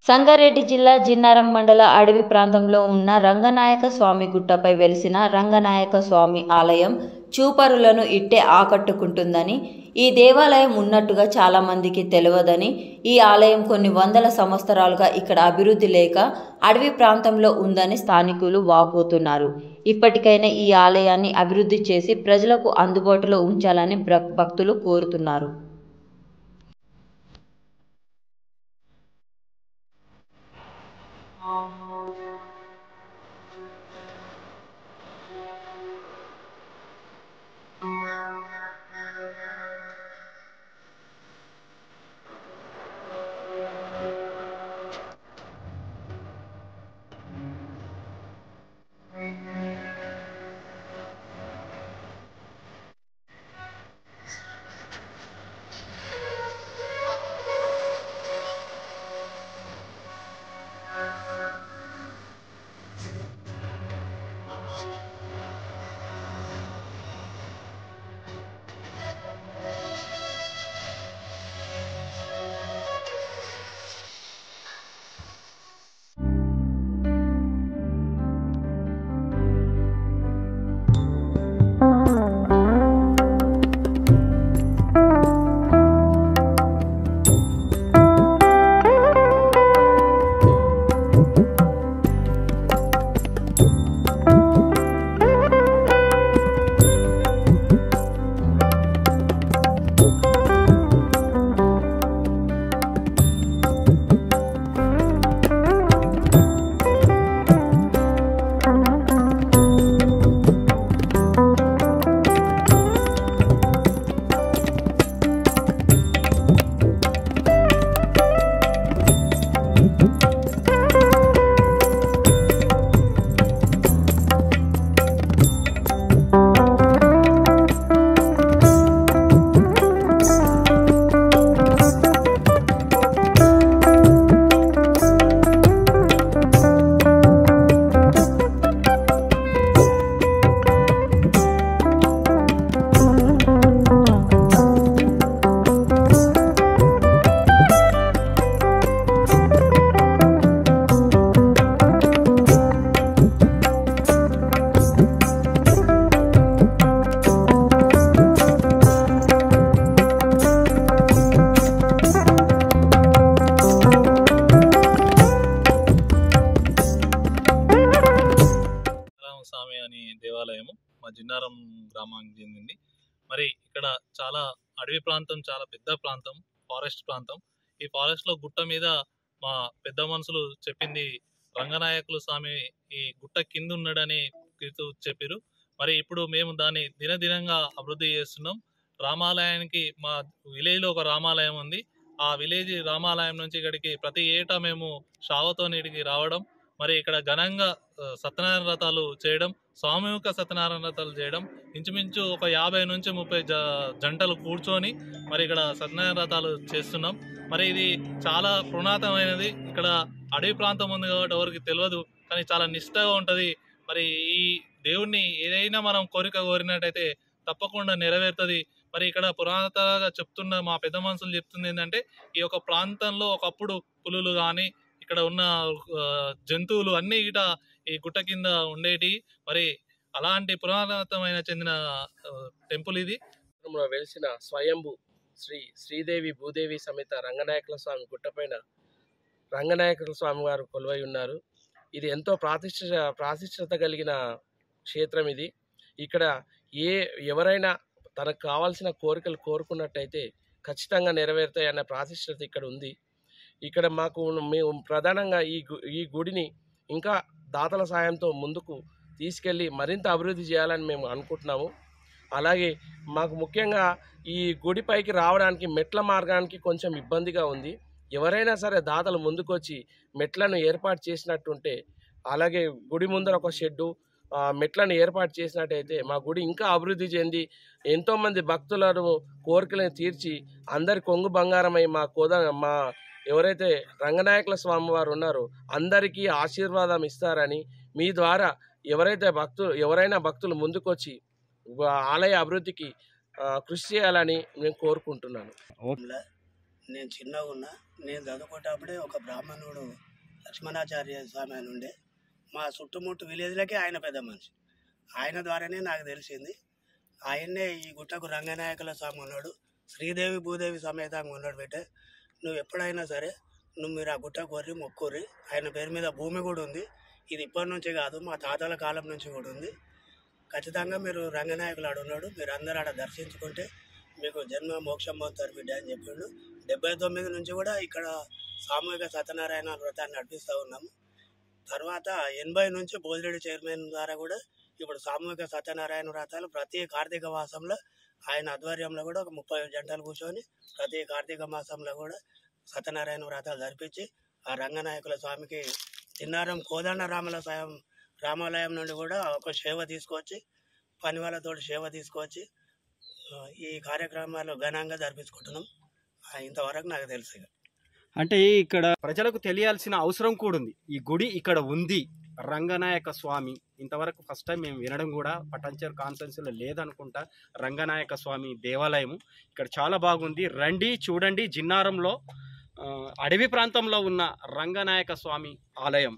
సంగారెడ్డి జిల్లా జిన్నారం మండల అడవి ప్రాంతంలో ఉన్న రంగనాయక స్వామి గుట్టపై వెలిసిన రంగనాయక స్వామి ఆలయం చూపరులను ఇట్టే ఆకట్టుకుంటుందని, ఈ దేవాలయం ఉన్నట్టుగా చాలామందికి తెలియదని, ఈ ఆలయం కొన్ని వందల సంవత్సరాలుగా ఇక్కడ అభివృద్ధి లేక అడవి ప్రాంతంలో ఉందని స్థానికులు వాపోతున్నారు. ఇప్పటికైనా ఈ ఆలయాన్ని అభివృద్ధి చేసి ప్రజలకు అందుబాటులో ఉంచాలని భక్తులు కోరుతున్నారు. స్వామి అని దేవాలయము మా జిన్నారం గ్రామానికి చెందింది. మరి ఇక్కడ చాలా అడవి ప్రాంతం, చాలా పెద్ద ప్రాంతం, ఫారెస్ట్ ప్రాంతం. ఈ ఫారెస్ట్ లో గుట్ట మీద మా పెద్ద మనుషులు చెప్పింది రంగనాయకులు స్వామి ఈ గుట్ట కింద ఉన్నాడని చెప్పారు. మరి ఇప్పుడు మేము దాన్ని దినదినంగా అభివృద్ధి చేస్తున్నాం. రామాలయానికి మా విలేజ్ లో ఒక రామాలయం ఉంది. ఆ విలేజ్ రామాలయం నుంచి ఇక్కడికి ప్రతి ఏటా మేము శ్రావతో నీటికి రావడం, మరి ఇక్కడ ఘనంగా సత్యనారాయణ వ్రతాలు చేయడం, సామూహిక సత్యనారాయణ వ్రతాలు చేయడం, ఇంచుమించు ఒక 50 నుంచి 30 జంటలు కూర్చొని మరి ఇక్కడ సత్యనారాయణ వ్రతాలు చేస్తున్నాం. మరి ఇది చాలా పురాతనమైనది. ఇక్కడ అడవి ప్రాంతం ఉంది కాబట్టి ఎవరికి తెలియదు, కానీ చాలా నిష్టగా ఉంటుంది. మరి ఈ దేవుణ్ణి ఏదైనా మనం కోరిక కోరినట్టయితే తప్పకుండా నెరవేరుతుంది. మరి ఇక్కడ పురాతనగా చెప్తున్న మా పెద్ద మనుషులు చెప్తుంది ఏంటంటే, ఈ యొక్క ప్రాంతంలో ఒకప్పుడు పులులు కానీ ఇక్కడ ఉన్న జంతువులు అన్ని ఇట ఈ గుట్ట కింద ఉండేటి. మరి అలాంటి పురాతనమైన చెందిన టెంపుల్ ఇది. వెలిసిన స్వయంభు శ్రీదేవి భూదేవి సమేత రంగనాయకుల స్వామి గుట్టపైన రంగనాయకుల స్వామి వారు కొలువై ఉన్నారు. ఇది ఎంతో ప్రాతిష్ఠత కలిగిన క్షేత్రం. ఇది ఇక్కడ ఎవరైనా తనకు కావాల్సిన కోరికలు కోరుకున్నట్టయితే ఖచ్చితంగా నెరవేరుతాయి అన్న ప్రాతిష్ఠత ఇక్కడ ఉంది. ఇక్కడ మేము ప్రధానంగా ఈ గుడిని ఇంకా దాతల సాయంతో ముందుకు తీసుకెళ్ళి మరింత అభివృద్ధి చేయాలని మేము అనుకుంటున్నాము. అలాగే మాకు ముఖ్యంగా ఈ గుడిపైకి రావడానికి మెట్ల మార్గానికి కొంచెం ఇబ్బందిగా ఉంది. ఎవరైనా సరే దాతలు ముందుకొచ్చి మెట్లను ఏర్పాటు చేసినట్టుంటే, అలాగే గుడి ముందర ఒక షెడ్డు, మెట్లను ఏర్పాటు చేసినట్టయితే మా గుడి ఇంకా అభివృద్ధి చెంది ఎంతోమంది భక్తులను కోరికలను తీర్చి అందరి కొంగు బంగారమై మా ఎవరైతే రంగనాయకుల స్వామి వారు ఉన్నారో అందరికీ ఆశీర్వాదం ఇస్తారని, మీ ద్వారా ఎవరైనా భక్తులు ముందుకొచ్చి ఆలయ అభివృద్ధికి కృషి చేయాలని నేను కోరుకుంటున్నాను. నేను చిన్నగా ఉన్నా నేను చదువుకునేటప్పుడే ఒక బ్రాహ్మణుడు లక్ష్మణాచార్య స్వామి అని ఉండే, మా చుట్టుముట్టు విలేజ్లకే ఆయన పెద్ద మనిషి. ఆయన ద్వారానే నాకు తెలిసింది. ఆయన్నే ఈ గుట్టకు రంగనాయకుల స్వామి ఉన్నాడు, శ్రీదేవి భూదేవి సమేతంగా ఉన్నాడు. పెట్టే నువ్వు ఎప్పుడైనా సరే మీరు ఆ గుట్ట కొర్రి మొక్కుర్రి. ఆయన పేరు మీద భూమి కూడా ఉంది. ఇది ఇప్పటి నుంచి కాదు, మా తాతల కాలం నుంచి కూడా ఉంది. ఖచ్చితంగా మీరు రంగనాయకులు ఆడు ఉన్నాడు, మీరు అందరూ ఆడ దర్శించుకుంటే మీకు జన్మ మోక్షం పోతారు బిడ్డ అని చెప్పిండు. 79 నుంచి కూడా ఇక్కడ సామూహిక సత్యనారాయణ వ్రతాన్ని నడిపిస్తూ ఉన్నాము. తర్వాత 80 నుంచి బోధిరెడ్డి చైర్మన్ ద్వారా కూడా ఇప్పుడు సామూహిక సత్యనారాయణ వ్రతాలు ప్రతి కార్తీక మాసంలో ఆయన ఆధ్వర్యంలో కూడా ఒక 30 జంటలు కూర్చొని ప్రతి కార్తీక మాసంలో కూడా సత్యనారాయణ వ్రతాలు జరిపించి ఆ రంగనాయకుల స్వామికి చిన్నారం కోదండ రామాలయం నుండి కూడా ఒక సేవ తీసుకొచ్చి పని వాళ్ళతో సేవ తీసుకొచ్చి ఈ కార్యక్రమాలు ఘనంగా జరిపించుకుంటున్నాం. ఇంతవరకు నాకు తెలుసు. అంటే ఇక్కడ ప్రజలకు తెలియాల్సిన అవసరం కూడా ఉంది. ఈ గుడి ఇక్కడ ఉంది, రంగనాయక స్వామి. ఇంతవరకు ఫస్ట్ టైం మేము వినడం కూడా పటాన్చెరు కాన్స్టిట్యున్సీలో లేదనుకుంటా. రంగనాయక స్వామి దేవాలయము ఇక్కడ చాలా బాగుంది. రండి చూడండి. జిన్నారంలో అడవి ప్రాంతంలో ఉన్న రంగనాయక స్వామి ఆలయం.